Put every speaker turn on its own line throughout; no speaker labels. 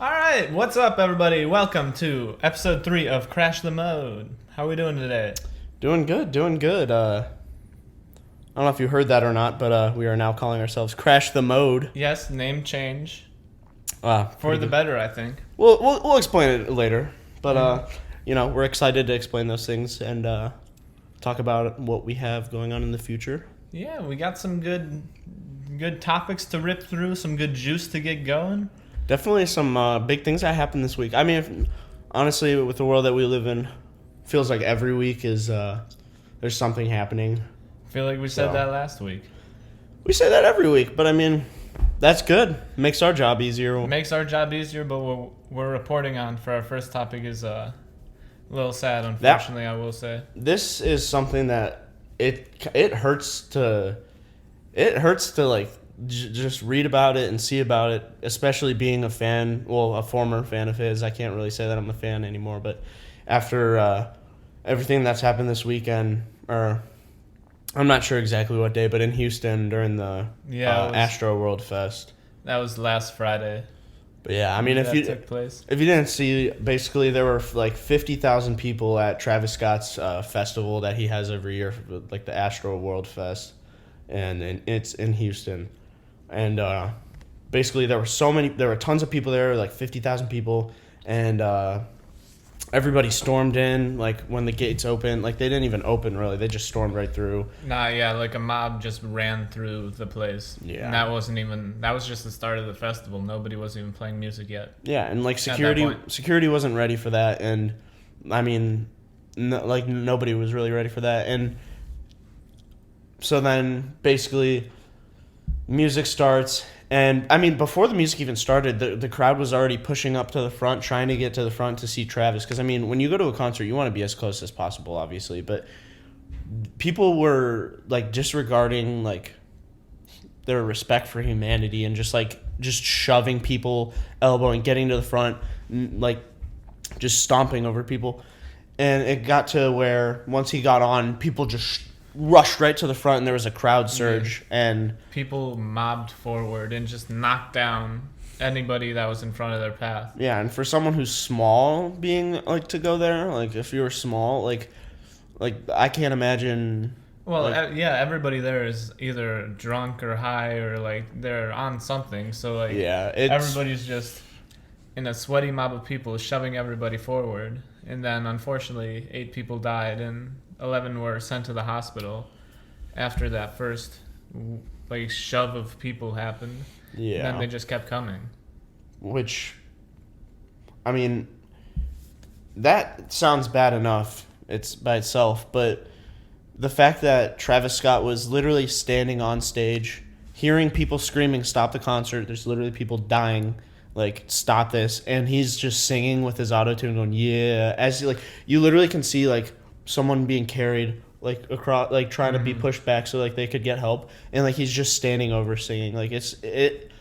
All right, what's up, everybody? Welcome to episode 3 of Crash the Mode. How are we doing today?
Doing good, doing good. I don't know if you heard that or not, but we are now calling ourselves Crash the Mode.
Yes, name change
For
for the better, I think.
We'll explain it later, but we're excited to explain those things and talk about what we have going on in the future.
Yeah, we got some good topics to rip through, some good juice to get going.
Definitely some big things that happened this week. I mean, honestly, with the world that we live in, feels like every week is there's something happening.
I feel like we said that last week.
We say that every week, but I mean, that's good. Makes our job easier.
It makes our job easier, but what we're reporting on for our first topic is a little sad, unfortunately, I will say.
This is something that it hurts to like just read about it and see about it, especially being a fan, a former fan of his. I can't really say that I'm a fan anymore, but after everything that's happened this weekend, or I'm not sure exactly what day, but in Houston during the AstroWorld Fest.
That was last Friday.
But yeah, I mean, if you didn't see, basically there were like 50,000 people at Travis Scott's festival that he has every year, like the AstroWorld Fest, and it's in Houston. And basically there were tons of people there, like 50,000 people, and everybody stormed in, like, when the gates opened. Like, they didn't even open, really. They just stormed right through.
Like a mob just ran through the place.
Yeah.
And that was just the start of the festival. Nobody was even playing music yet.
Yeah, and, like, security wasn't ready for that, and, I mean, nobody was really ready for that. And so then, basically, music starts, and I mean, before the music even started, the crowd was already pushing up to the front, trying to get to the front to see Travis. Because I mean, when you go to a concert, you want to be as close as possible, obviously. But people were like disregarding like their respect for humanity and just shoving people, elbowing, getting to the front, like just stomping over people. And it got to where once he got on, people just rushed right to the front, and there was a crowd surge, and
people mobbed forward and just knocked down anybody that was in front of their path.
Yeah, and for someone who's small, being like to go there, like if you were small, like I can't imagine.
Well, everybody there is either drunk or high or like they're on something. So like, everybody's just in a sweaty mob of people shoving everybody forward, and then unfortunately 8 people died and 11 were sent to the hospital after that first like shove of people happened. Yeah. And then they just kept coming.
Which, I mean, that sounds bad enough. It's by itself, but the fact that Travis Scott was literally standing on stage, hearing people screaming, "Stop the concert!" There's literally people dying. Like, stop this, and he's just singing with his auto-tune, going, "Yeah," as you literally can see like someone being carried like across, like trying to be pushed back so like they could get help, and like he's just standing over singing. Like it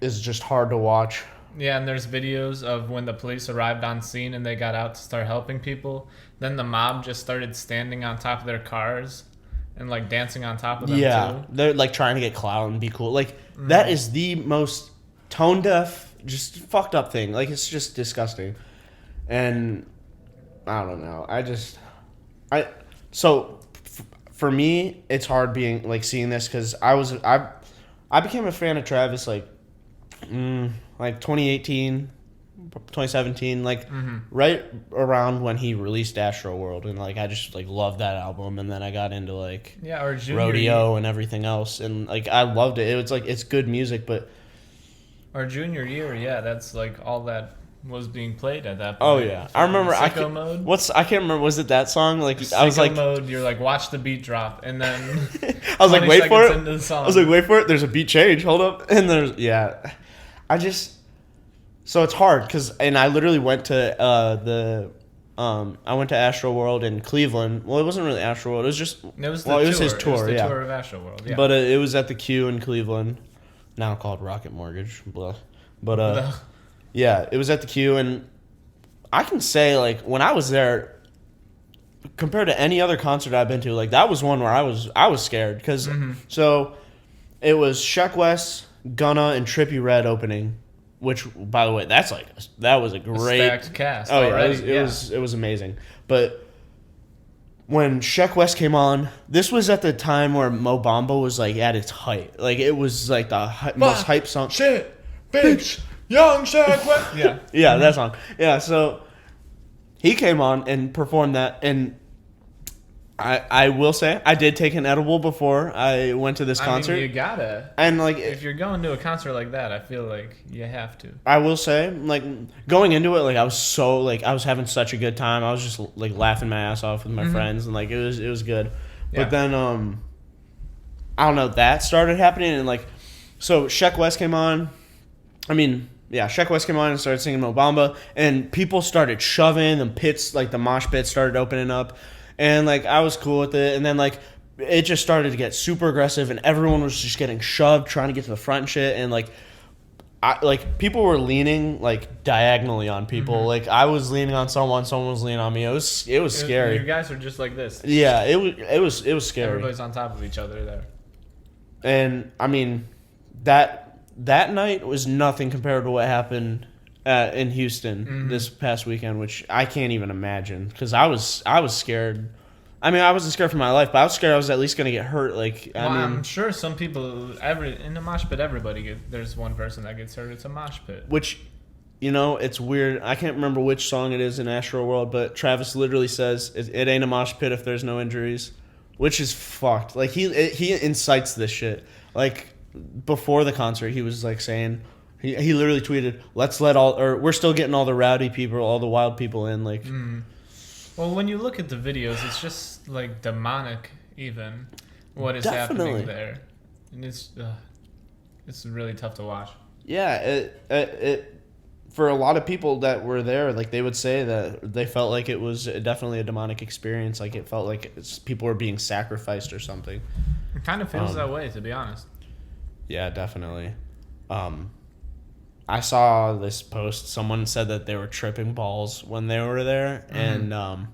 is just hard to watch.
Yeah, and there's videos of when the police arrived on scene and they got out to start helping people. Then the mob just started standing on top of their cars and like dancing on top of them too.
They're like trying to get clout and be cool. Like that is the most tone deaf, just fucked up thing. Like, it's just disgusting. And I don't know. For me, it's hard being like seeing this because I became a fan of Travis like 2018, 2017, right around when he released AstroWorld, and like I just like loved that album, and then I got into like Rodeo and everything else, and like I loved it. It was like it's good music, but
our junior year, that's like all that was being played at that point.
Oh yeah, I remember.
Sicko Mode.
I can't remember. Was it that song? Like
Sicko
I was like,
Mode. You're like, watch the beat drop, and then
I was like, wait for it.
I
was like, wait for it. There's a beat change. Hold up, and so it's hard because, and I literally went to I went to AstroWorld in Cleveland. Well, it wasn't really AstroWorld. It was just
it was his tour.
It was the
tour of AstroWorld. Yeah,
but it was at the Q in Cleveland, now called Rocket Mortgage. Blah. But yeah, it was at the Q, and I can say like when I was there, compared to any other concert I've been to, like that was one where I was scared because so it was Sheck West, Gunna, and Trippie Redd opening, which, by the way, that was a great
stacked cast.
Oh
already.
Yeah, it was amazing. But when Sheck West came on, this was at the time where Mo Bamba was like at its height. Like it was like the most hype song.
Shit, bitch, young Sheck West. Yeah,
yeah, that song. Yeah, so he came on and performed that, and I will say I did take an edible before I went to this concert.
I mean, you gotta.
And like,
if you're going to a concert like that, I feel like you have to.
I will say, like, going into it, like I was having such a good time. I was just like laughing my ass off with my friends, and like it was good. Yeah. But then I don't know, that started happening, and like, so Sheck West came on. I mean, yeah, Sheck West came on and started singing Mo Bamba, and people started shoving, and pits, like the mosh pits started opening up. And, like, I was cool with it. And then, like, it just started to get super aggressive. And everyone was just getting shoved, trying to get to the front and shit. And, like, people were leaning, like, diagonally on people. Like, I was leaning on someone was leaning on me. It was scary.
You guys are just like this.
Yeah, it was scary.
Everybody's on top of each other there.
And, I mean, that night was nothing compared to what happened in Houston this past weekend, which I can't even imagine, because I was scared. I mean, I wasn't scared for my life, but I was scared I was at least going to get hurt. Like,
well, I'm sure some people, in a mosh pit, there's one person that gets hurt. It's a mosh pit.
Which, you know, it's weird. I can't remember which song it is in AstroWorld, but Travis literally says, it ain't a mosh pit if there's no injuries, which is fucked. Like, he incites this shit. Like, before the concert, he was, like, saying... He literally tweeted, we're still getting all the rowdy people, all the wild people in, like.
Well, when you look at the videos, it's just like demonic, even what is happening there, and it's really tough to watch. Yeah,
it for a lot of people that were there, like they would say that they felt like it was definitely a demonic experience. Like it felt like people were being sacrificed or something.
It kind of feels that way, to be honest.
Yeah, definitely. I saw this post. Someone said that they were tripping balls when they were there, and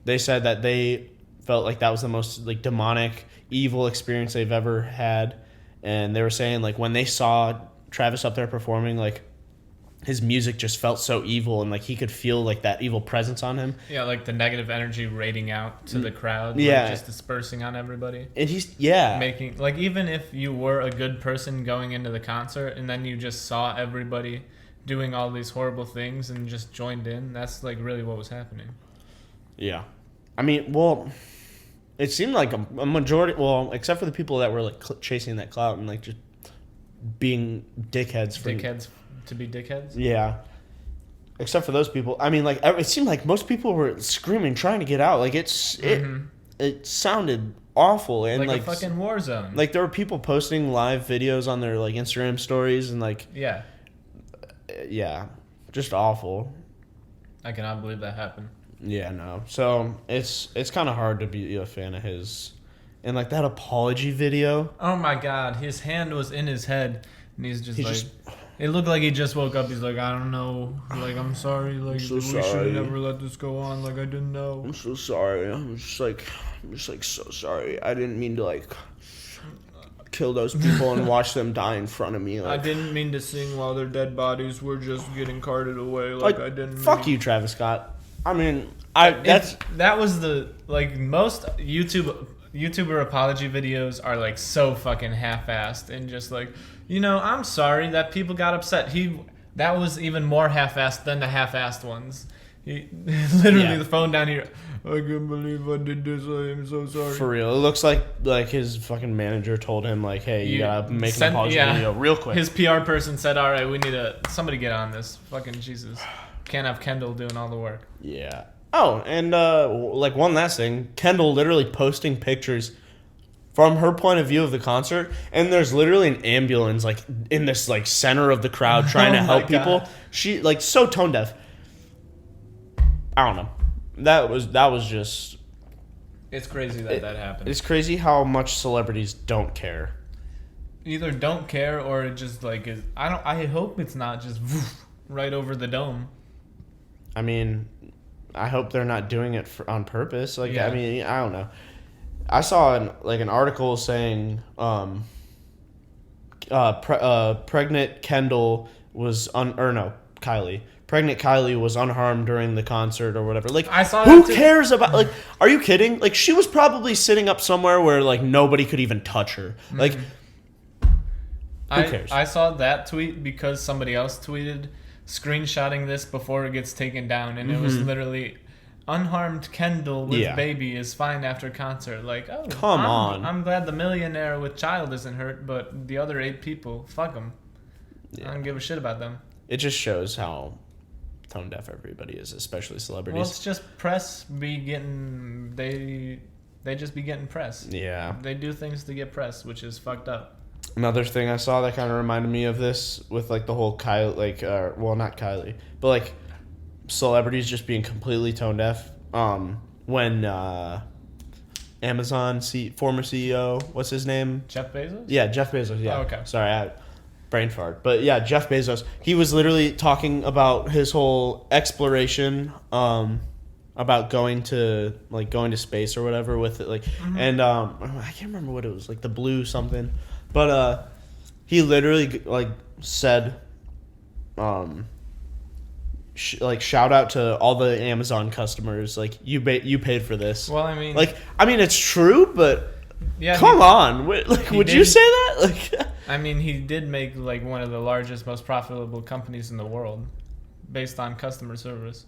they said that they felt like that was the most like demonic, evil experience they've ever had. And they were saying like when they saw Travis up there performing, like his music just felt so evil, and like he could feel like that evil presence on him.
Yeah, like the negative energy radiating out to the crowd.
Yeah,
like just dispersing on everybody.
And he's
making like, even if you were a good person going into the concert and then you just saw everybody doing all these horrible things and just joined in, that's like really what was happening.
Yeah, I mean, well, it seemed like a majority. Well, except for the people that were like chasing that clout and like just being dickheads.
To be dickheads?
Yeah. Except for those people. I mean, like, it seemed like most people were screaming, trying to get out. Like, it sounded awful. And
like a fucking war zone.
Like, there were people posting live videos on their, like, Instagram stories and, like...
Yeah.
Yeah. Just awful.
I cannot believe that happened.
Yeah, no. So, it's kind of hard to be a fan of his. And, like, that apology video...
Oh, my God. His hand was in his head, and he's just it looked like he just woke up. He's like, I don't know. Like, I'm sorry. Like, we should have never let this go on. Like, I didn't know.
I'm so sorry. I'm just like so sorry. I didn't mean to like kill those people and watch them die in front of me. Like,
I didn't mean to sing while their dead bodies were just getting carted away. Like I didn't.
Fuck you, Travis Scott. I mean,
that was the like most YouTuber apology videos are like so fucking half-assed and just like, you know, I'm sorry that people got upset. That was even more half-assed than the half-assed ones. He literally the phone down here. I can't believe I did this. I am so sorry.
For real, it looks like his fucking manager told him like, hey, you gotta make an apology video real quick.
His PR person said, all right, we need somebody get on this. Fucking Jesus, can't have Kendall doing all the work.
Yeah. Oh, and like one last thing, Kendall literally posting pictures from her point of view of the concert, and there's literally an ambulance like in this like center of the crowd trying to help people. She like so tone deaf. I don't know. That was just.
It's crazy that happened.
It's crazy how much celebrities don't care.
Either don't care or it just like is. I hope it's not just right over the dome.
I mean, I hope they're not doing it on purpose. Like, I mean, I don't know. I saw an article saying pregnant Kendall Kylie. Pregnant Kylie was unharmed during the concert or whatever. Like,
I saw
who cares about, like, are you kidding? Like, she was probably sitting up somewhere where, like, nobody could even touch her. Like, who cares?
I saw that tweet because somebody else tweeted screenshotting this before it gets taken down, and it was literally unharmed Kendall with baby is fine after concert. Like, oh,
come on.
I'm glad the millionaire with child isn't hurt, but the other 8 people, fuck them. I don't give a shit about them.
It just shows how tone deaf everybody is, especially celebrities.
Well, it's just press they just be getting press.
Yeah.
They do things to get press, which is fucked up.
Another thing I saw that kind of reminded me of this with, like, the whole Kylie, like, well, not Kylie, but, like, celebrities just being completely tone deaf. When Amazon former CEO, what's his name?
Jeff Bezos?
Yeah, Jeff Bezos, yeah.
Oh, okay.
Sorry, brain fart. But yeah, Jeff Bezos, he was literally talking about his whole exploration, about going to space or whatever with it, like, and I can't remember what it was, like the blue something, but he literally like said, shout out to all the Amazon customers, like, you paid for this.
Well, I mean,
it's true, but
yeah,
come on, would you say that? Like,
I mean, he did make, like, one of the largest, most profitable companies in the world based on customer service.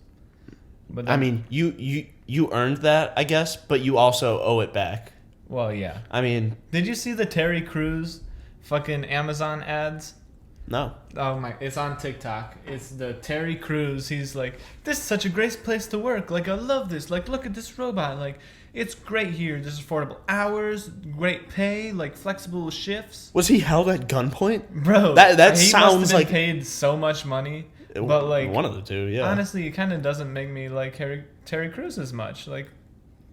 But then,
I mean, you earned that, I guess, but you also owe it back.
Well, yeah.
I mean,
did you see the Terry Crews fucking Amazon ads?
No.
Oh my, it's on TikTok. It's the Terry Crews. He's like, this is such a great place to work. Like, I love this. Like, look at this robot. Like, it's great here. There's affordable hours, great pay, like flexible shifts.
Was he held at gunpoint?
Bro,
that
he
sounds
must have
like
been paid so much money. But, like,
one of the two, yeah.
Honestly, it kind of doesn't make me like Terry Crews as much. Like,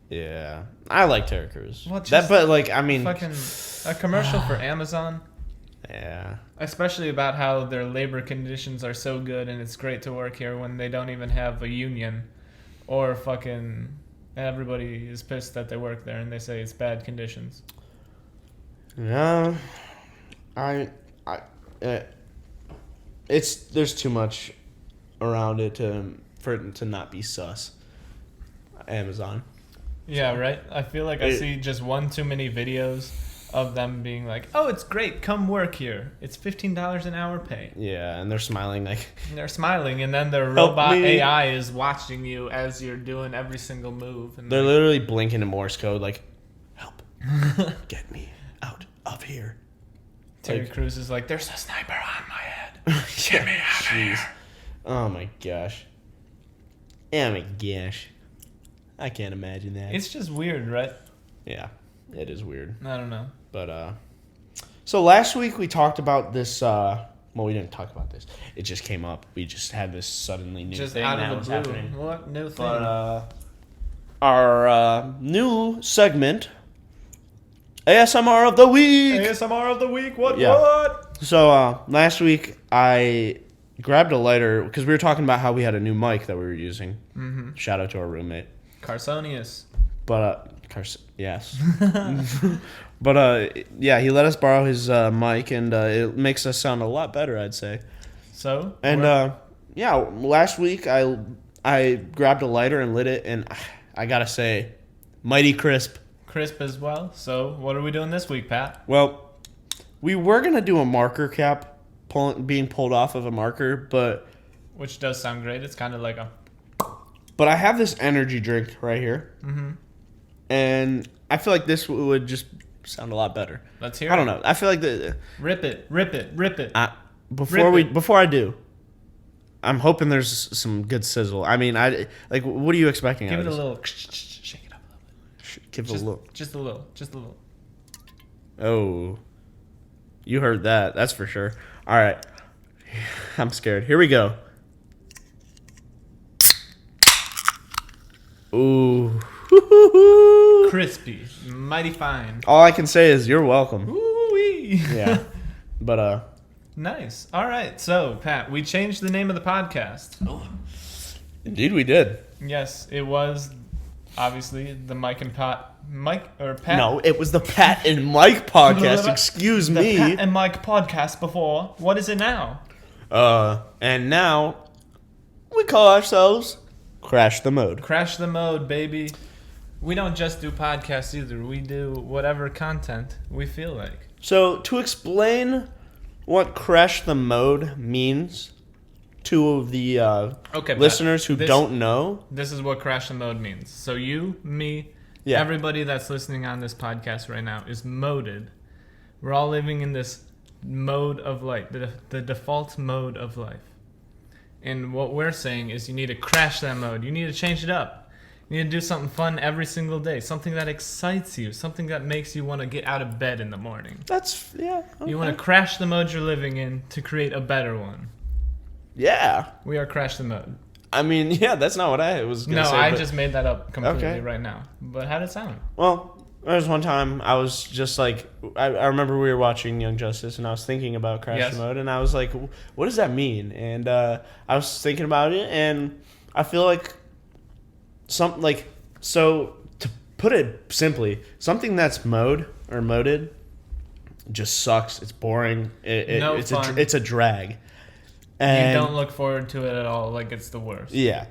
yeah, I like Terry Crews.
Well,
but like, I mean,
fucking a commercial for Amazon.
Yeah.
Especially about how their labor conditions are so good and it's great to work here when they don't even have a union, or fucking everybody is pissed that they work there and they say it's bad conditions.
Yeah, there's too much around it for it to not be sus. Amazon.
Yeah, right. I feel like I see just one too many videos of them being like, "Oh, it's great. Come work here. It's $15 an hour pay."
Yeah, and they're smiling like.
And they're smiling, and then their robot AI is watching you as you're doing every single move. And
they're literally blinking in Morse code, like, "Help, get me out of here."
Terry Crews is like, "There's a sniper on my head. Get me out of here."
Oh my gosh. Oh my gosh. I can't imagine that.
It's just weird, right?
Yeah, it is weird.
I don't know.
But, so last week we talked about this, well, we didn't talk about this. It just came up. We just had this suddenly new
just
thing
out
that
of
was
the blue.
happening.
What new thing?
But, our new segment, ASMR of the Week.
ASMR of the Week. What?
So, last week I grabbed a lighter because we were talking about how we had a new mic that we were using. Mm-hmm. Shout out to our roommate.
Carsonius.
But, yes. But, yeah, he let us borrow his mic, and it makes us sound a lot better, I'd say.
So?
And, yeah, last week I grabbed a lighter and lit it, and I gotta say, mighty crisp.
Crisp as well. So, what are we doing this week, Pat?
Well, we were gonna do a marker cap being pulled off of a marker, but...
Which does sound great. It's kind of like a...
But I have this energy drink right here.
Mm-hmm.
And I feel like this would just sound a lot better.
Let's hear it.
I don't know. I feel like
Rip it.
Before I do, I'm hoping there's some good sizzle. I mean, what are you expecting?
Give it a little... Shake it up a little bit.
Give it a little.
Just a little. Just a little.
Oh. You heard that. That's for sure. All right. I'm scared. Here we go. Ooh.
Crispy. Mighty fine.
All I can say is you're welcome.
Ooh-wee.
Yeah. But,
Nice. All right. So, Pat, we changed the name of the podcast.
Oh. Indeed we did.
Yes, it was obviously the Mike and Pat.
No, it was the Pat and Mike podcast. Excuse me.
The Pat and Mike podcast before. What is it now?
And now we call ourselves Crash the Mode.
Crash the Mode, baby. We don't just do podcasts either. We do whatever content we feel like.
So to explain what Crash the Mode means to the listeners who don't know.
This is what Crash the Mode means. So you, me, everybody that's listening on this podcast right now is moded. We're all living in this mode of life, the default mode of life. And what we're saying is you need to crash that mode. You need to change it up. You need to do something fun every single day. Something that excites you. Something that makes you want to get out of bed in the morning.
Okay.
You want to crash the mode you're living in to create a better one.
Yeah.
We are Crash the Mode.
I mean, that's not what I was going to say.
No, I just made that up completely right now. But how did it sound?
Well, there was one time I was just like, I remember we were watching Young Justice and I was thinking about Crash the Mode and I was like, what does that mean? And I was thinking about it and I feel like so to put it simply, something that's moded just sucks. It's boring. It's fun. It's a drag. And
you don't look forward to it at all. Like, it's the worst.
Yeah.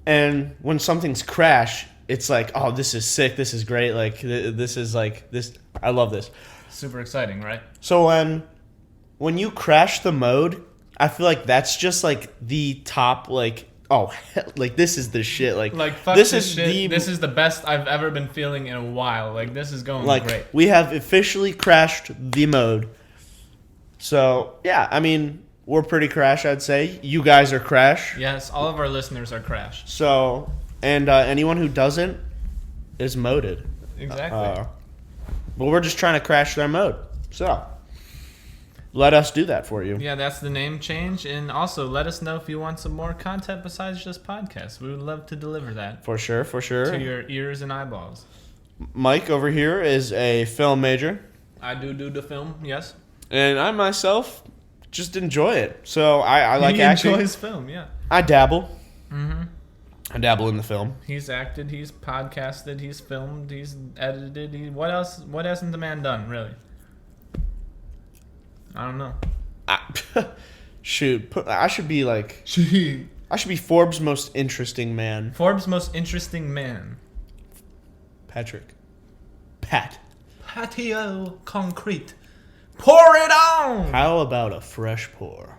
And when something's crash, it's like, oh, this is sick. This is great. Like, this is like this. I love this.
Super exciting, right?
So when you crash the mode, I feel like that's just like the top, like, oh, like this is the shit. Like
fuck this shit. This is the best I've ever been feeling in a while. Like, this is going great.
We have officially crashed the mode. So yeah, I mean, we're pretty crash, I'd say. You guys are crash.
Yes, all of our listeners are crash.
So, and anyone who doesn't is moded.
Exactly.
But we're just trying to crash their mode. So, let us do that for you.
Yeah, that's the name change. And also, let us know if you want some more content besides just podcasts. We would love to deliver that.
For sure.
To your ears and eyeballs.
Mike over here is a film major.
I do the film, yes.
And I myself just enjoy it. So I like acting.
He enjoys film, yeah.
I dabble.
Mm-hmm.
I dabble in the film.
He's acted, he's podcasted, he's filmed, he's edited. What else? What hasn't the man done, really? I don't know.
Shoot, I should be like... I should be Forbes' most interesting man.
Forbes' most interesting man.
Patrick.
Patio concrete. Pour it on!
How about a fresh pour?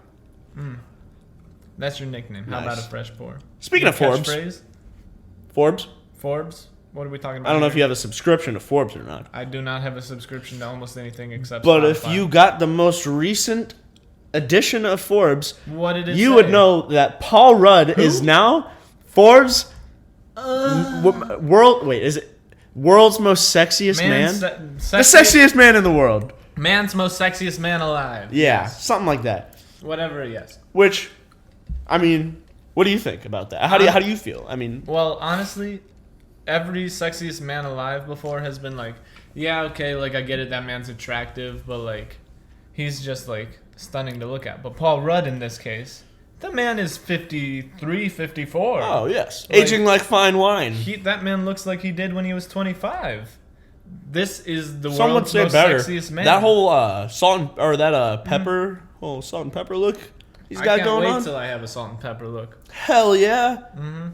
That's your nickname. Nice. How about a fresh pour?
Speaking of Forbes.
Catchphrase?
Forbes?
What are we talking about?
I don't know if you have a subscription to Forbes or not.
I do not have a subscription to almost anything except
But
Spotify.
if you got the most recent edition of Forbes,
what did it
you
say?
would know that Paul Rudd is now Forbes world's most sexiest man? The sexiest man in the world.
Man's most sexiest man alive.
Yeah, yes. Something like that.
Whatever, yes.
Which, I mean, what do you think about that? How do you feel? I mean,
well, honestly, every sexiest man alive before has been like, yeah, okay, like I get it, that man's attractive, but like, he's just like stunning to look at. But Paul Rudd in this case, the man is 53, 54.
Oh yes, aging like fine wine.
That man looks like he did when he was 25. This is the world's most sexiest man.
That whole pepper, whole salt and pepper look he's got going on.
I can't wait till I have a salt and pepper look.
Hell yeah.
Mm-hmm.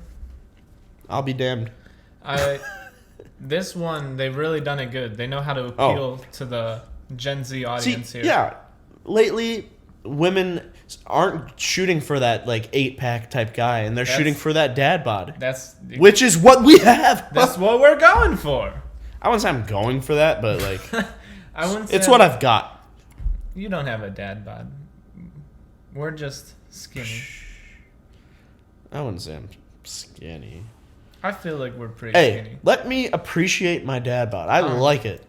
I'll be damned.
This one, they've really done it good. They know how to appeal to the Gen Z audience here.
Yeah. Lately, women aren't shooting for that like 8-pack type guy, and they're shooting for that dad bod. Which is what we have.
That's what we're going for.
I wouldn't say I'm going for that, but like,
I wouldn't say
it's what I've got.
You don't have a dad bod. We're just skinny.
I wouldn't say I'm skinny.
I feel like we're pretty skinny.
Hey, let me appreciate my dad bod. I like it.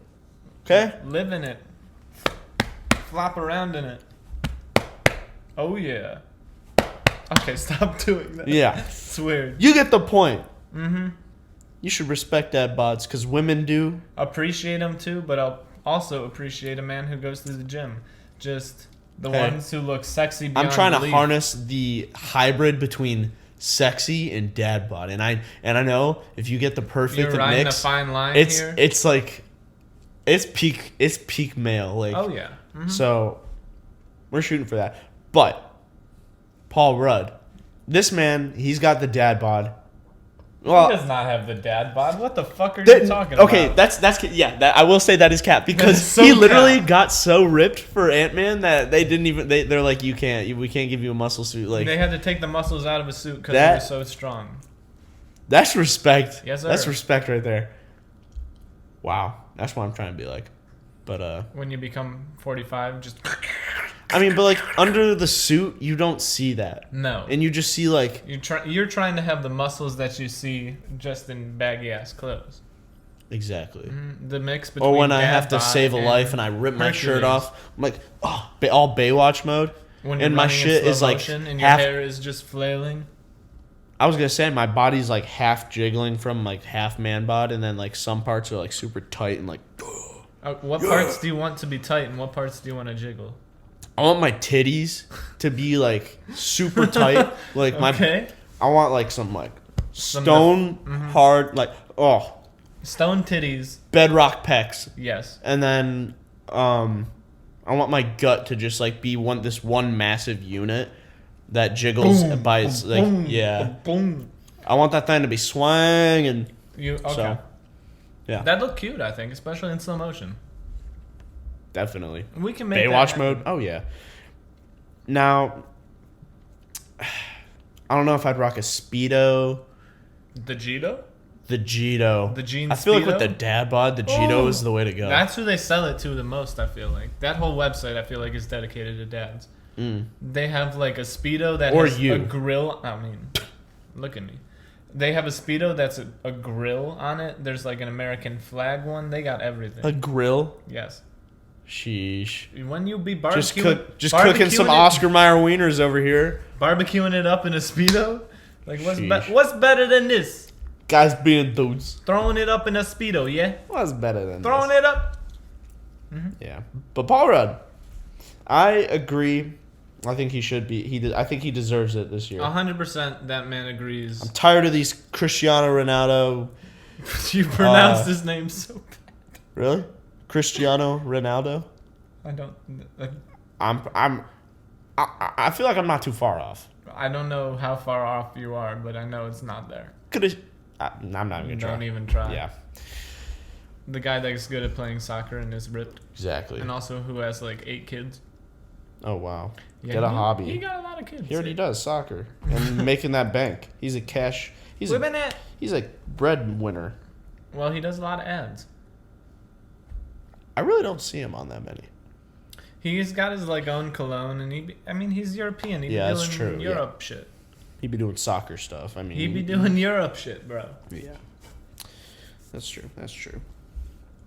Okay?
Live in it. Flop around in it. Oh, yeah. Okay, stop doing that.
Yeah.
It's weird.
You get the point.
Mm-hmm.
You should respect dad bods because women do.
Appreciate them too, but I'll also appreciate a man who goes to the gym. Just the ones who look sexy beyond
I'm trying
belief.
To harness the hybrid between sexy and dad bod, and I know if you get the perfect
You're riding
mix,
a fine line here.
It's like it's peak male. Like,
oh yeah. Mm-hmm.
So we're shooting for that, but Paul Rudd. This man, he's got the dad bod. Well,
he does not have the dad bod. What the fuck are you talking about?
Okay, that's I will say that is cap because
so
he literally got so ripped for Ant-Man that they didn't even they're like we can't give you a muscle suit. Like
they had to take the muscles out of his suit because they were so strong.
That's respect.
Yes, sir.
That's respect right there. Wow, that's what I'm trying to be like. But
when you become 45, just.
I mean, but like under the suit, you don't see that.
No.
And you just see like
you're trying to have the muscles that you see just in baggy ass clothes.
Exactly.
The mix between.
Or when I have to save a life and I rip my shirt off, I'm like, oh, all Baywatch mode.
When you're
and my shit is like
and your hair is just flailing.
I was gonna say my body's like half jiggling from like half man bod, and then like some parts are like super tight and like.
What parts do you want to be tight, and what parts do you want to jiggle?
I want my titties to be like super tight, like
okay.
I want like some like stone hard, like
stone titties,
bedrock pecs.
Yes.
And then I want my gut to just like be this one massive unit that jiggles by its like
boom.
I want that thing to be swinging.
Okay.
Yeah.
That'd look cute, I think, especially in slow motion.
Definitely.
We can make
Baywatch mode. Oh yeah. Now, I don't know if I'd rock a Speedo.
The Jito?
The Jito.
The jean
I feel
Speedo?
like with the dad bod, the Jito is the way to go.
That's who they sell it to the most, I feel like. That whole website, I feel like, is dedicated to dads. They have like a Speedo that has a grill. I mean, look at me. They have a Speedo that's a grill on it. There's like an American flag one. They got everything.
A grill?
Yes.
Sheesh.
When you be barbecuing,
just cooking some Oscar Mayer wieners over here.
Barbecuing it up in a Speedo? Like, what's better than this?
Guys being dudes.
Throwing it up in a Speedo, yeah?
What's better than
Throwing
this?
it up?
Yeah. But Paul Rudd, I agree. I think he should be. I think he deserves it this year.
100% that man agrees.
I'm tired of these Cristiano Ronaldo.
You pronounced his name so bad.
Really? Cristiano Ronaldo?
I don't.
I feel like I'm not too far off.
I don't know how far off you are, but I know it's not there.
I'm not even gonna try.
Don't even try.
Yeah.
The guy that's good at playing soccer and is ripped.
Exactly.
And also who has like 8 kids.
Oh wow.
Yeah,
Get a hobby.
He got a lot of kids.
He already does soccer and making that bank. He's a cash. He's a breadwinner.
Well, he does a lot of ads.
I really don't see him on that many.
He's got his like own cologne, and he's European. He'd be doing Europe shit.
He'd be doing soccer stuff. I mean,
he'd be doing Europe shit, bro.
Yeah, that's true. That's true.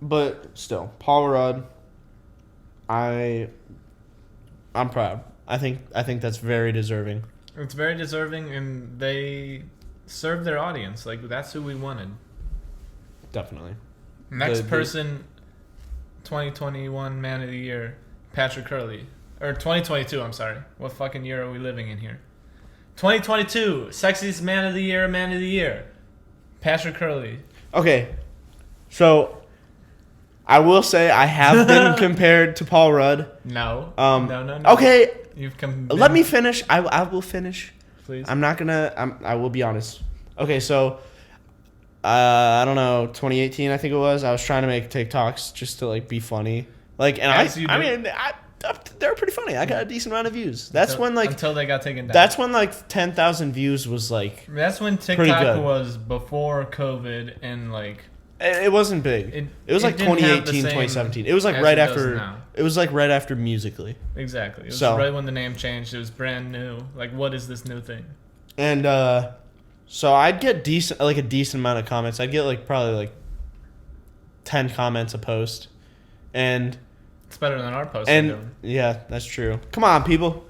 But still, Paul Rudd, I'm proud. I think that's very deserving.
It's very deserving, and they served their audience. Like, that's who we wanted.
Definitely.
Next person, 2021 Man of the Year, Patrick Curley. Or 2022, I'm sorry. What fucking year are we living in here? 2022, Sexiest Man of the Year, Patrick Curley.
Okay, so I will say I have been compared to Paul Rudd.
No. No.
Okay. Let me
finish.
finish. I will finish.
Please.
I'm not gonna. I will be honest. Okay, so I don't know, 2018 I think it was. I was trying to make TikToks just to like be funny. Like, and I mean, they were pretty funny. I got a decent amount of views.
Until they got taken down.
That's when like 10,000 views was like.
That's when TikTok was before COVID and like.
It wasn't big. It was like 2018, 2017. It was like right after. It was like right after Musical.ly.
Exactly. It was right when the name changed. It was brand new. Like, what is this new thing?
And so I'd get a decent amount of comments. I'd get like probably like 10 comments a post, and
it's better than our post.
And yeah, that's true. Come on, people.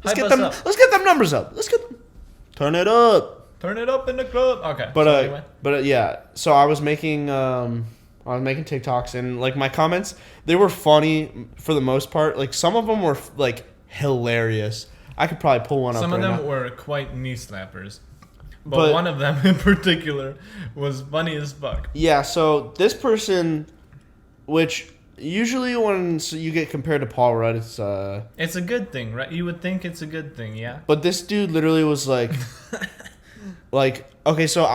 Let's get them numbers up. Let's get them. Turn it up.
Turn it up in the club. Okay.
But yeah. So I was making TikToks, and like my comments, they were funny for the most part. Like some of them were like hilarious. I could probably pull one up.
Some of them were quite knee slappers. But one of them in particular was funny as fuck.
Yeah, so this person, which Usually when you get compared to Paul Rudd, it's
a good thing, right? You would think it's a good thing, yeah.
But this dude literally was like, like, okay, so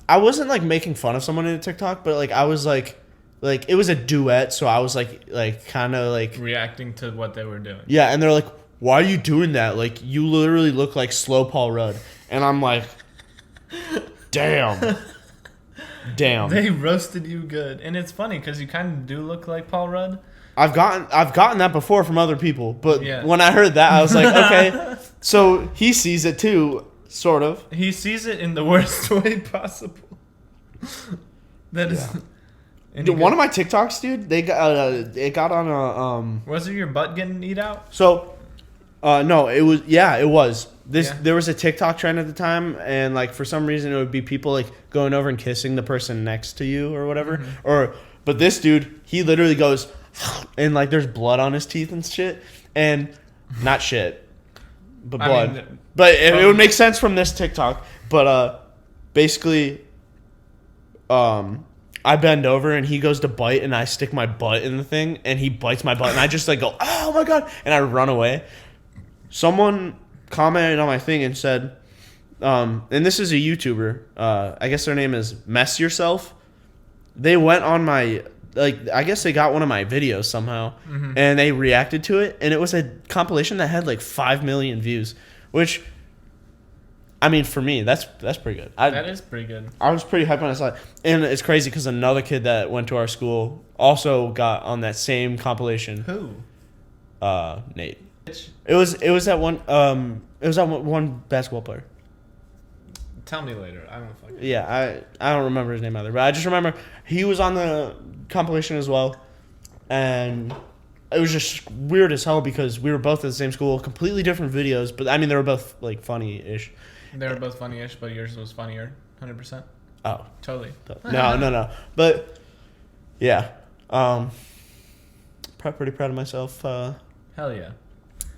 I wasn't like making fun of someone in a TikTok, but like I was like it was a duet, so I was like kind of like
reacting to what they were doing.
Yeah, and they're like, "Why are you doing that? Like, you literally look like slow Paul Rudd." And I'm like, damn.
They roasted you good, and it's funny because you kind of do look like Paul Rudd.
I've gotten that before from other people, but when I heard that, I was like, okay, so he sees it too, sort of.
He sees it in the worst way possible. That is.
Dude, one of my TikToks, dude, it got on a
Was it your butt getting eat out?
So, no, it was. Yeah, it was. There was a TikTok trend at the time, and like for some reason it would be people like going over and kissing the person next to you or whatever. But this dude, he literally goes, and like there's blood on his teeth and shit, and not shit, but blood. I mean, but it would make sense from this TikTok. But basically, I bend over and he goes to bite, and I stick my butt in the thing, and he bites my butt, and I just like go, oh my god, and I run away. Someone commented on my thing and said, and this is a YouTuber, I guess their name is Mess Yourself. They went on my, like, I guess they got one of my videos somehow, and they reacted to it, and it was a compilation that had like 5 million views, which, I mean, for me, that's pretty good.
That is pretty good. I
was pretty hyped when I saw it, and it's crazy because another kid that went to our school also got on that same compilation.
Who?
Nate. It was that one. It was that one basketball player.
Tell me later. I don't fucking.
Yeah, I don't remember his name either, but I just remember he was on the compilation as well, and it was just weird as hell because we were both at the same school, completely different videos, but I mean they were both like funny-ish.
They were both funny-ish, but yours was funnier, 100%.
Oh,
totally.
No, but yeah, pretty proud of myself.
Hell yeah.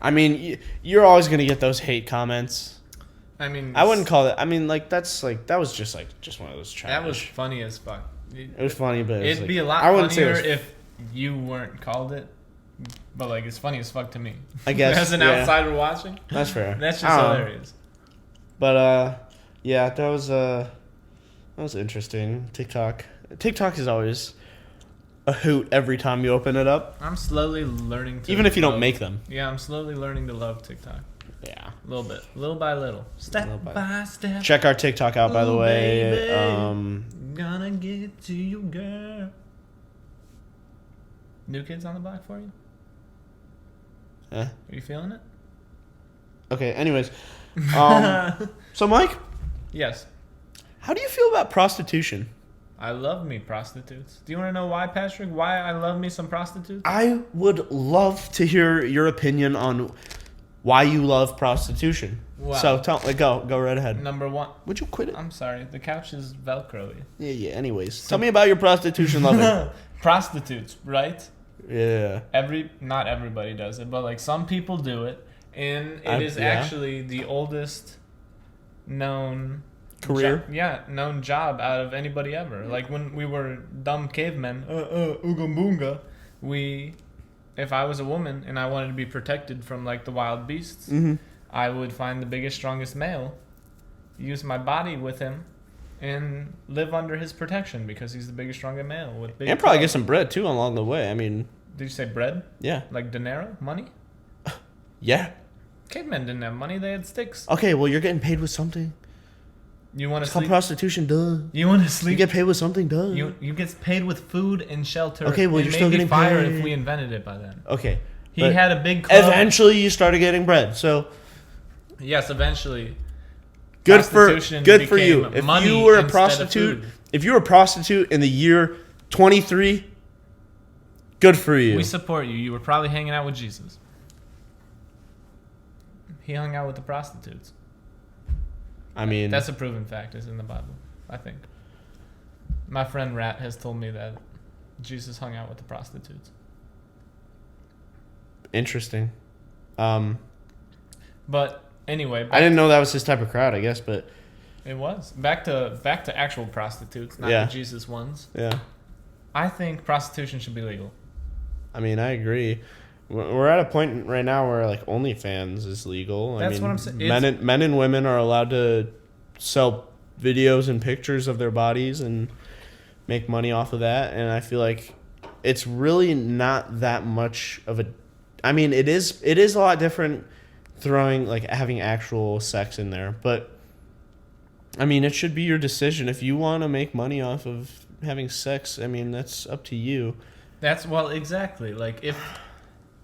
I mean, you're always gonna get those hate comments.
I mean,
I wouldn't call it. I mean, like that was just one of those trash.
That was funny as fuck.
It was funny, but
it'd be a lot funnier if you weren't called it. But like, it's funny as fuck to me.
I guess
as an outsider watching.
That's fair.
That's just hilarious.
But yeah, that was interesting. TikTok is always a hoot every time you open it up.
I'm slowly learning to
even if you don't make them.
Yeah, I'm slowly learning to love TikTok.
Yeah.
A little bit. Little by little. Step by step.
Check our TikTok out, by the way.
Baby, gonna get to you, girl. New Kids on the Block for you? Are you feeling it?
Okay, anyways. So, Mike?
Yes.
How do you feel about prostitution?
I love me prostitutes. Do you want to know why, Patrick? Why I love me some prostitutes?
I would love to hear your opinion on why you love prostitution. Wow. So go right ahead.
Number one.
Would you quit it?
I'm sorry. The couch is Velcro-y.
Yeah. Anyways, tell me about your prostitution loving.
Prostitutes, right?
Yeah.
Not everybody does it, but like some people do it, and it is actually the oldest known
career.
Known job out of anybody ever. Like when we were dumb cavemen, ooga boonga, if I was a woman and I wanted to be protected from like the wild beasts, I would find the biggest, strongest male, use my body with him, and live under his protection because he's the biggest, strongest male with big.
And probably get some bread too along the way. I mean,
did you say bread?
Yeah.
Like dinero, money?
Yeah.
Cavemen didn't have money; they had sticks.
Okay, well you're getting paid with something.
You want to
sleep? It's called prostitution, duh.
You want to sleep?
You get paid with something, duh.
You get paid with food and shelter.
Okay, well you're still getting
fire
paid.
If we invented it by then.
Okay.
He had a big club.
Eventually, you started getting bread. So.
Yes, eventually.
Good for you. If you were a prostitute in the year 23, good for you.
We support you. You were probably hanging out with Jesus. He hung out with the prostitutes.
I mean,
that's a proven fact. It's in the Bible, I think. My friend Rat has told me that Jesus hung out with the prostitutes.
Interesting.
But anyway,
I didn't know that was his type of crowd, I guess, but
it was. Back to actual prostitutes, not the Jesus ones.
Yeah.
I think prostitution should be legal.
I mean, I agree. We're at a point right now where like OnlyFans is legal.
That's what I'm saying.
Men and women are allowed to sell videos and pictures of their bodies and make money off of that. And I feel like it's really not that much of a. I mean, it is a lot different throwing like having actual sex in there, but I mean, it should be your decision if you want to make money off of having sex. I mean, that's up to you.
Exactly. Like if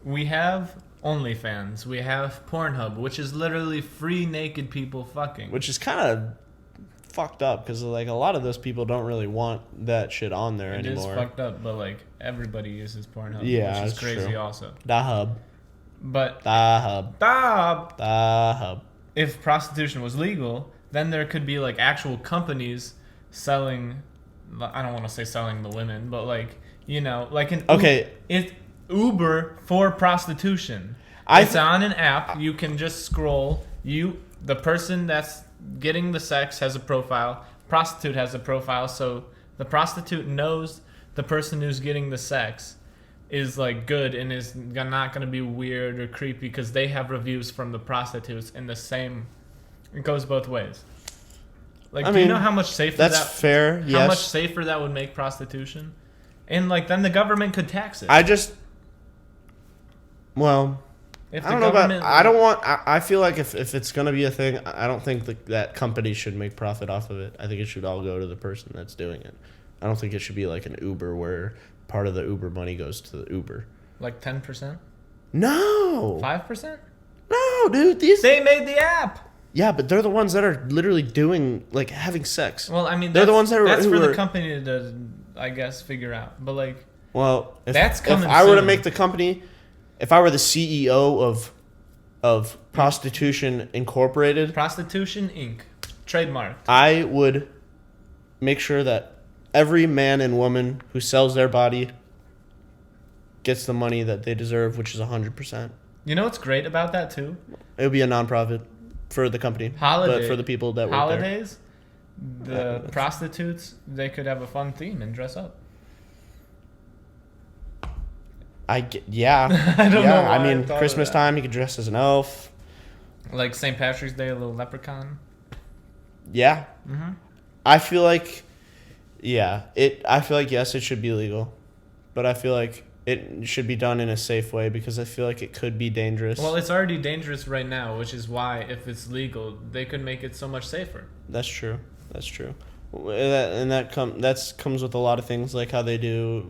we have OnlyFans, we have Pornhub, which is literally free naked people fucking.
Which is kind of fucked up because like a lot of those people don't really want that shit on there anymore.
It is fucked up, but like everybody uses Pornhub,
yeah,
which is crazy
true.
also.
Da hub.
But
Da hub.
If prostitution was legal, then there could be like actual companies selling. I don't want to say selling the women, but like like it's Uber for prostitution. It's on an app. You can just scroll. The person that's getting the sex has a profile. Prostitute has a profile, so the prostitute knows the person who's getting the sex is like good and is not going to be weird or creepy because they have reviews from the prostitutes in the same. It goes both ways. Like, do you know how much safer
that's fair? Yes.
How much safer that would make prostitution? And like, then the government could tax it.
If I don't know about. I don't want. I feel like if it's gonna be a thing, I don't think that company should make profit off of it. I think it should all go to the person that's doing it. I don't think it should be like an Uber where part of the Uber money goes to the Uber.
Like 10%?
No.
5%?
No, dude.
They made the app.
Yeah, but they're the ones that are literally doing like having sex.
Well, I mean,
they're the ones that are.
That's for the company to, I guess, figure out. But like,
well, if
if
I were to make the company, if I were the CEO of Prostitution Incorporated,
Prostitution Inc. trademark,
I would make sure that every man and woman who sells their body gets the money that they deserve, which is 100%.
You know what's great about that too?
It would be a nonprofit for the company, but for the people that work there.
The prostitutes, they could have a fun theme and dress up.
Yeah.
I don't know.
I mean, Christmas time, you could dress as an elf.
Like St. Patrick's Day, a little leprechaun.
Yeah.
Mm-hmm.
I feel like, yes, it should be legal, but I feel like it should be done in a safe way because I feel like it could be dangerous.
Well, it's already dangerous right now, which is why if it's legal, they could make it so much safer.
That's true. That comes with a lot of things, like how they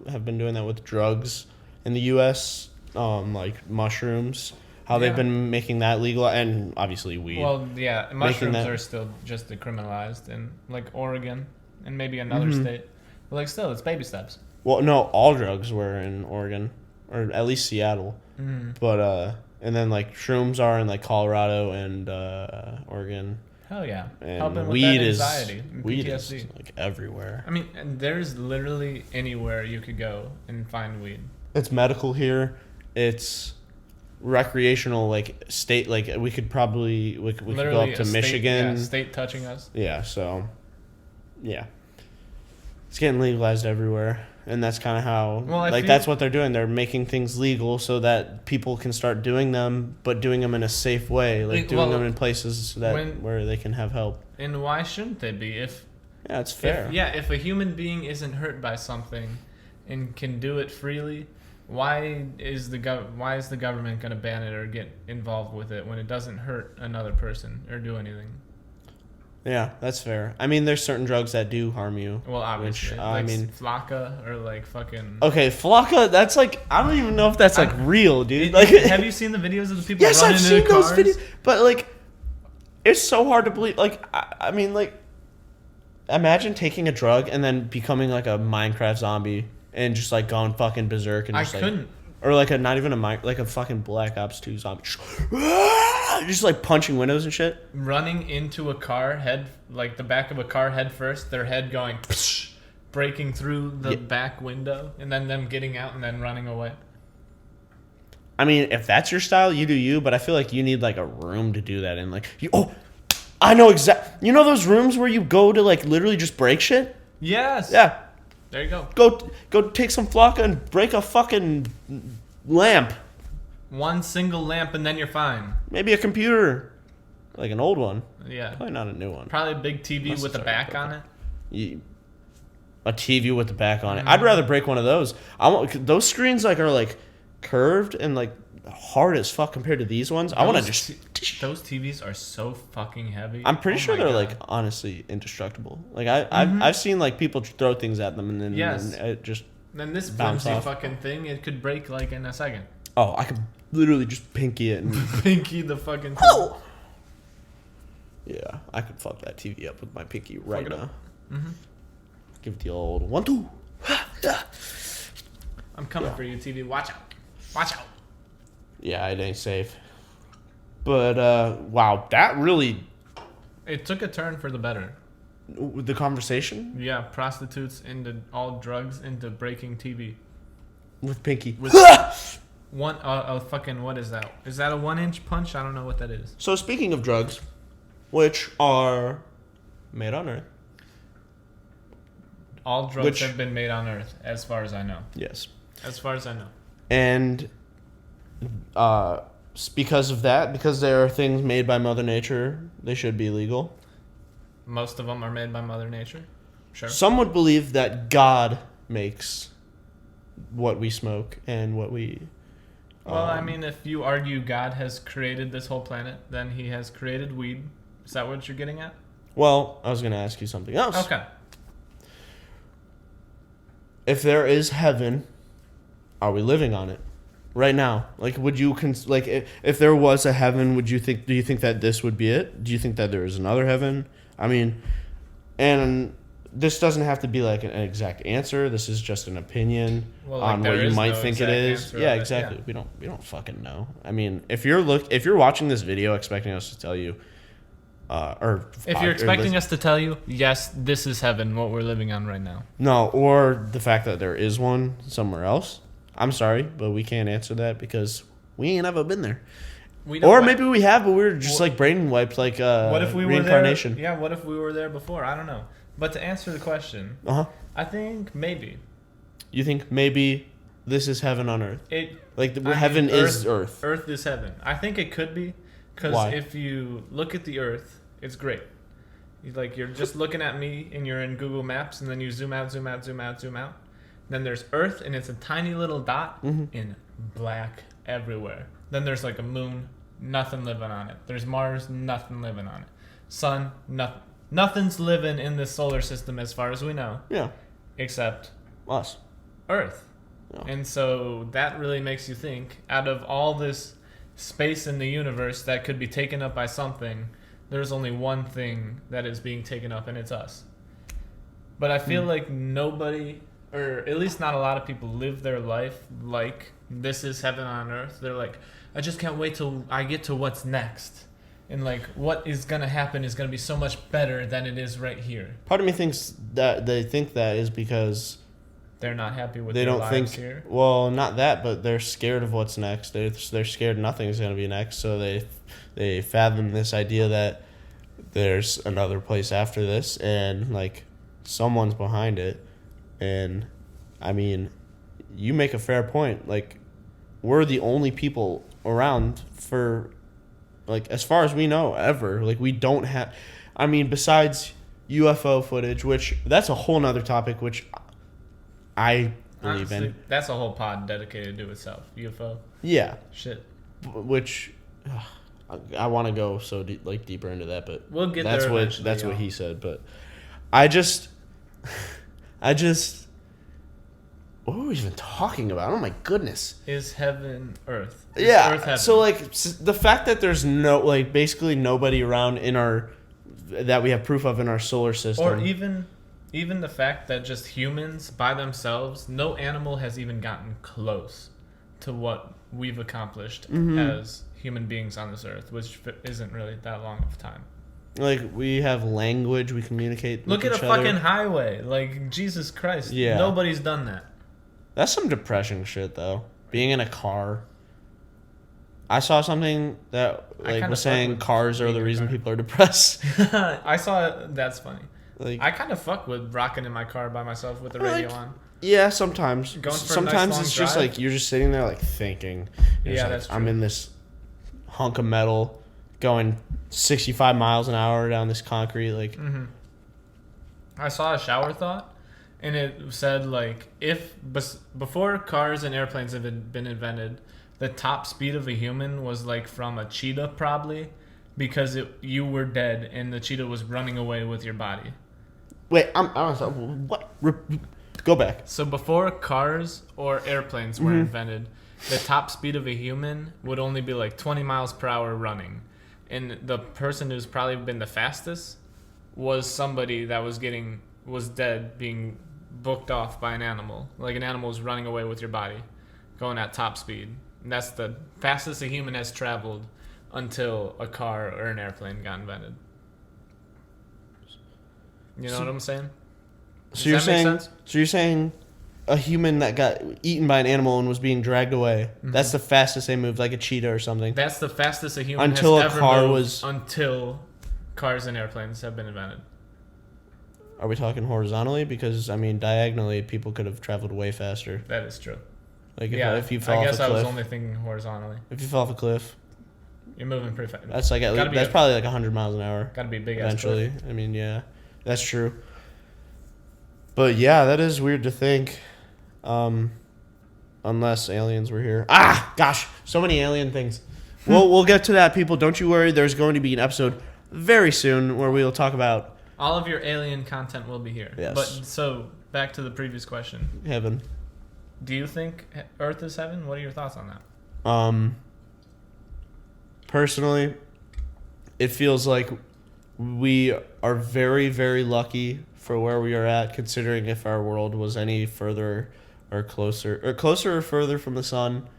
have been doing that with drugs in the U.S., like mushrooms, how they've been making that legal, and obviously weed.
Well, yeah, mushrooms are still just decriminalized in like Oregon and maybe another state. But like still, it's baby steps.
Well, no, all drugs were in Oregon, or at least Seattle.
Mm.
But and then like shrooms are in like Colorado and Oregon.
Hell yeah!
And
helping with
weed
that anxiety and
weed
PTSD.
is like everywhere.
I mean, and there's literally anywhere you could go and find weed.
It's medical here. It's recreational, like state. Like we could go up to Michigan.
State touching us.
Yeah. So, yeah, it's getting legalized everywhere. And that's kind of how, that's what they're doing. They're making things legal so that people can start doing them, but doing them in a safe way, doing them in places where they can have help.
And why shouldn't they be?
It's fair.
If a human being isn't hurt by something, and can do it freely, why is the government going to ban it or get involved with it when it doesn't hurt another person or do anything?
Yeah, that's fair. I mean, there's certain drugs that do harm you.
Well, obviously.
I mean,
Flocka or like fucking...
Okay, Flocka, that's like... I don't even know if that's like real, dude.
Have you seen the videos of the people running into cars? Yes, I've seen those videos.
But like, it's so hard to believe. Like, I mean, like, imagine taking a drug and then becoming like a Minecraft zombie and just like going fucking berserk and just
couldn't.
Or like like a fucking Black Ops 2 zombie. Just like punching windows and shit.
Running into a car like the back of a car head first, their head going breaking through the back window, and then them getting out and then running away.
I mean, if that's your style, you do you, but I feel like you need like a room to do that in. Like, I know exactly. You know those rooms where you go to like literally just break shit?
Yes.
Yeah.
There you go.
Go take some flocka and break a fucking lamp.
One single lamp and then you're fine.
Maybe a computer. Like an old one.
Yeah.
Probably not a new one.
Probably a big TV with a back on it.
A TV with the back on it. I'd rather break one of those. Those screens like are like curved and like hard as fuck compared to these ones. I want to just...
Those TVs are so fucking heavy.
I'm pretty sure they're like honestly indestructible. Like I've seen like people throw things at them and then it just
then this flimsy fucking thing, it could break like in a second.
Oh, I could literally just pinky it and
pinky the fucking TV.
Oh! Yeah, I could fuck that TV up with my pinky right now. Give it the old 1, 2.
I'm coming for you, TV. Watch out. Watch out.
Yeah, it ain't safe. But, wow, that really...
It took a turn for the better.
The conversation?
Yeah, prostitutes into all drugs into breaking TV.
With Pinky.
With fucking, what is that? Is that a 1-inch punch? I don't know what that is.
So speaking of drugs, which are made on Earth.
All drugs have been made on Earth, as far as I know.
Yes.
As far as I know.
And because of that, because there are things made by Mother Nature, they should be legal.
Most of them are made by Mother Nature. Sure.
Some would believe that God makes what we smoke and what we...
Well, I mean, if you argue God has created this whole planet, then he has created weed. Is that what you're getting at?
Well, I was going to ask you something else.
Okay.
If there is heaven, are we living on it right now? Like, would you if there was a heaven, do you think that this would be it? Do you think that there is another heaven? I mean, and this doesn't have to be like an exact answer. This is just an opinion on what you might think it is. Yeah, exactly. Yeah. We don't fucking know. I mean, if you're watching this video expecting us to tell you,
if you're expecting us to tell you, yes, this is heaven, what we're living on right now.
No, or the fact that there is one somewhere else. I'm sorry, but we can't answer that because we ain't ever been there. Or maybe we have, but we were just like brain wiped, like what if we reincarnation.
Were there? Yeah, what if we were there before? I don't know. But to answer the question, I think maybe.
You think maybe this is heaven on earth? Heaven is earth.
Earth is heaven. I think it could be, because if you look at the earth, it's great. You're just looking at me, and you're in Google Maps, and then you zoom out, zoom out, zoom out, zoom out. Then there's Earth, and it's a tiny little dot in black everywhere. Then there's like a moon, nothing living on it. There's Mars, nothing living on it. Sun, nothing. Nothing's living in this solar system as far as we know.
Yeah.
Except
us.
Earth. Yeah. And so that really makes you think, out of all this space in the universe that could be taken up by something, there's only one thing that is being taken up, and it's us. But I feel like nobody, or at least not a lot of people, live their life like this is heaven on earth. They're like, I just can't wait till I get to what's next. And like, what is going to happen is going to be so much better than it is right here.
Part of me thinks that they think that is because
they're not happy with their lives here.
Well, not that, but they're scared of what's next. They're scared nothing's going to be next, so they fathom this idea that there's another place after this, and like someone's behind it. And I mean, you make a fair point. Like, we're the only people around for, like, as far as we know, ever. Like, we don't have, I mean, besides UFO footage, which that's a whole nother topic, which I believe in.
That's a whole pod dedicated to itself. UFO.
Yeah.
Shit.
Which I want to go so deeper into that, but
we'll get there eventually.
That's what he said. But I just, what were we even talking about? Oh my goodness.
Is heaven Earth?
Earth heaven? So like the fact that there's basically nobody around that we have proof of in our solar system,
or even the fact that just humans by themselves, no animal has even gotten close to what we've accomplished as human beings on this earth, which isn't really that long of time.
Like, we have language, we communicate with each other.
Look at a fucking highway. Like, Jesus Christ. Yeah. Nobody's done that.
That's some depressing shit, though. Being in a car. I saw something that was saying cars are the reason people are depressed.
I saw it. That's funny.
Like,
I kind of fuck with rocking in my car by myself with the radio on.
Yeah, sometimes.
Sometimes
it's just
drive?
like you're just sitting there like thinking.
Yeah, that's true.
I'm in this hunk of metal going 65 miles an hour down this concrete. Like,
I saw a shower thought, and it said like before cars and airplanes have been invented, the top speed of a human was like from a cheetah probably, because you were dead and the cheetah was running away with your body.
Wait, I'm sorry. What? Go back.
So before cars or airplanes were invented, the top speed of a human would only be like 20 miles per hour running. And the person who's probably been the fastest was somebody that was dead, being booked off by an animal. Like an animal was running away with your body, going at top speed. And that's the fastest a human has traveled until a car or an airplane got invented. You know what I'm saying?
So you're saying a human that got eaten by an animal and was being dragged away, that's the fastest they moved, like a cheetah or something.
That's the fastest a human
until
has
a
ever
car
moved
was
until cars and airplanes have been invented.
Are we talking horizontally? Because I mean, diagonally, people could have traveled way faster.
That is true.
Like if you fell off a cliff.
I was only thinking horizontally.
If you fell off a cliff,
you're moving pretty fast.
That's like that's probably like 100 miles an hour.
Gotta be big
eventually. I mean, yeah, that's true. But yeah, that is weird to think. Unless aliens were here. Gosh, so many alien things. We'll get to that, people. Don't you worry. There's going to be an episode very soon where we will talk about
all of your alien content will be here.
Yes.
But so back to the previous question.
Heaven.
Do you think Earth is heaven? What are your thoughts on that?
Personally, it feels like we are very, very lucky for where we are at, considering if our world was any further or closer or further from the sun,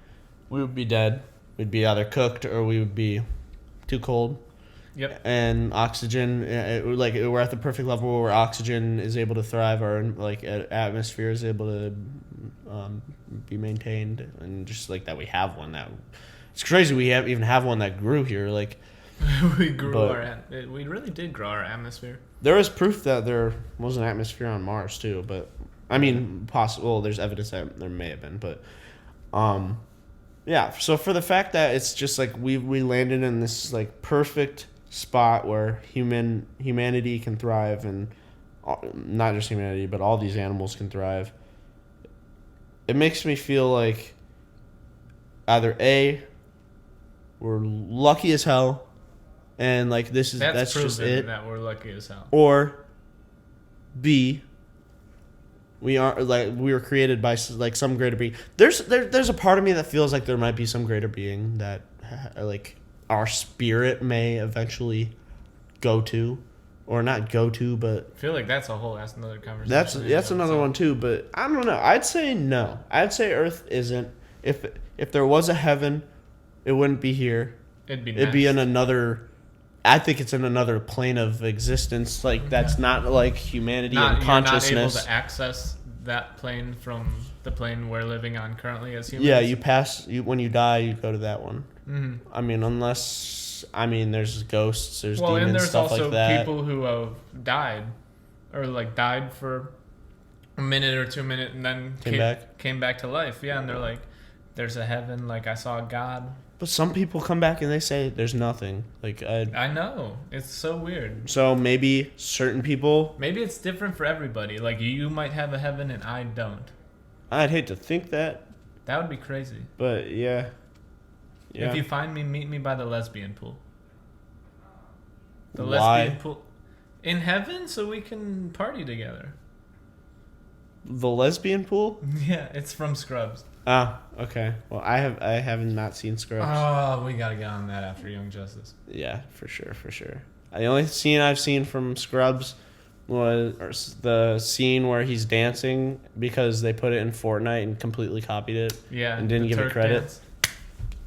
we would be dead. We'd be either cooked or we would be too cold.
Yep.
And oxygen, we're at the perfect level where oxygen is able to thrive, or atmosphere is able to be maintained, and just like that we have one that. It's crazy we even have one that grew here. Like
we really did grow our atmosphere.
There is proof that there was an atmosphere on Mars too, but I mean, possible. There's evidence that there may have been, but yeah. So for the fact that it's just like we landed in this like perfect spot where humanity can thrive, and not just humanity, but all these animals can thrive. It makes me feel like either A, we're lucky as hell, and like that's just it.
That we're lucky as hell.
Or B, we were created by like some greater being. There's a part of me that feels like there might be some greater being that like our spirit may eventually go to, or not go to, but
I feel like that's another conversation.
That's another one too, but I don't know. I'd say no. I'd say Earth isn't. If there was a heaven, it wouldn't be here. It'd be in another. I think it's in another plane of existence. Like that's not like humanity and consciousness.
You're not able to access that plane from the plane we're living on currently as humans.
Yeah, you pass. When you die, you go to that one.
Mm-hmm.
I mean, there's ghosts, there's demons,
and there's
stuff
also
like that.
People who have died, or like died for a minute or 2 minutes, and then came back to life. Yeah, and they're like, "There's a heaven." Like I saw God.
But some people come back and they say there's nothing. Like
I know, it's so weird.
So maybe certain people.
Maybe it's different for everybody. Like you might have a heaven and I don't.
I'd hate to think that.
That would be crazy.
But yeah.
If you find me, meet me by the lesbian pool.
Why?
Lesbian pool in heaven, so we can party together.
The lesbian pool?
Yeah, it's from Scrubs.
Okay. Well, I have not seen Scrubs.
Oh, we gotta get on that after Young Justice.
Yeah, for sure. The only scene I've seen from Scrubs was the scene where he's dancing because they put it in Fortnite and completely copied it.
Yeah,
and didn't give it credit.
Dance.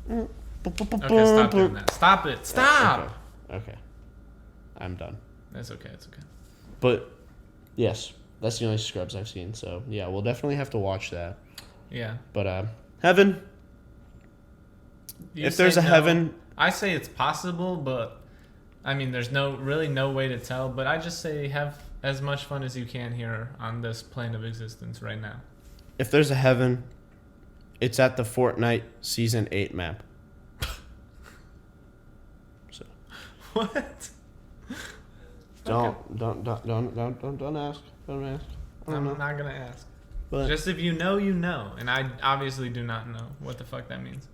Okay, stop doing that. Stop it. Stop.
Okay. I'm done.
That's okay. It's okay.
But yes, that's the only Scrubs I've seen. So yeah, we'll definitely have to watch that.
Yeah.
But heaven. If there's a heaven,
I say it's possible, but I mean, there's no way to tell. But I just say have as much fun as you can here on this plane of existence right now.
If there's a heaven, it's at the Fortnite Season 8 map. So.
What?
Don't ask. Don't ask.
I'm not gonna ask.
But
just if you know, you know, and I obviously do not know what the fuck that means.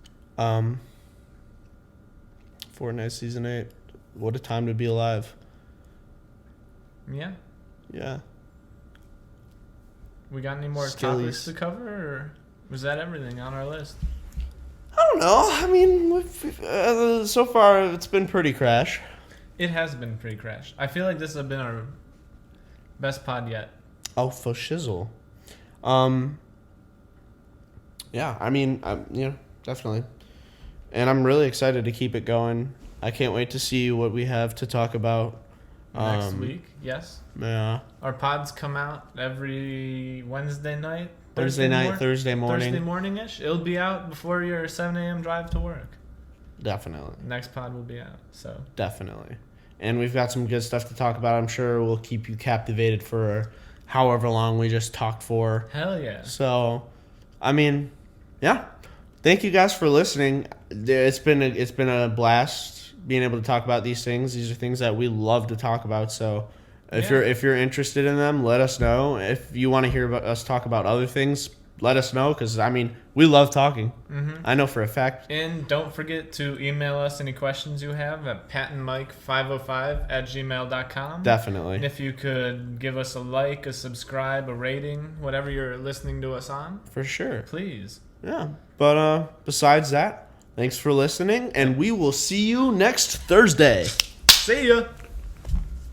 Fortnite Season 8. What a time to be alive.
Yeah.
Yeah.
We got any more topics to cover, or was that everything on our list?
I don't know. I mean, so far it's been pretty crash.
It has been pretty crash. I feel like this has been our best pod yet.
Oh, for shizzle. Yeah, I mean, definitely. And I'm really excited to keep it going. I can't wait to see what we have to talk about
next week. Yes.
Yeah.
Our pods come out every Wednesday night.
Thursday
morning-ish. It'll be out before your 7 a.m. drive to work.
Definitely.
Next pod will be out. So.
Definitely. And we've got some good stuff to talk about. I'm sure we'll keep you captivated for however long we just talked for.
Hell yeah.
So, I mean, yeah. Thank you guys for listening. It's been a blast being able to talk about these things. These are things that we love to talk about. So, if you're interested in them, let us know. If you want to hear about us talk about other things, let us know, because I mean, we love talking. Mm-hmm. I know for a fact.
And don't forget to email us any questions you have at patandmike505@gmail.com.
Definitely.
And if you could give us a like, a subscribe, a rating, whatever you're listening to us on.
For sure.
Please.
Yeah. But besides that, thanks for listening, and we will see you next Thursday.
See ya.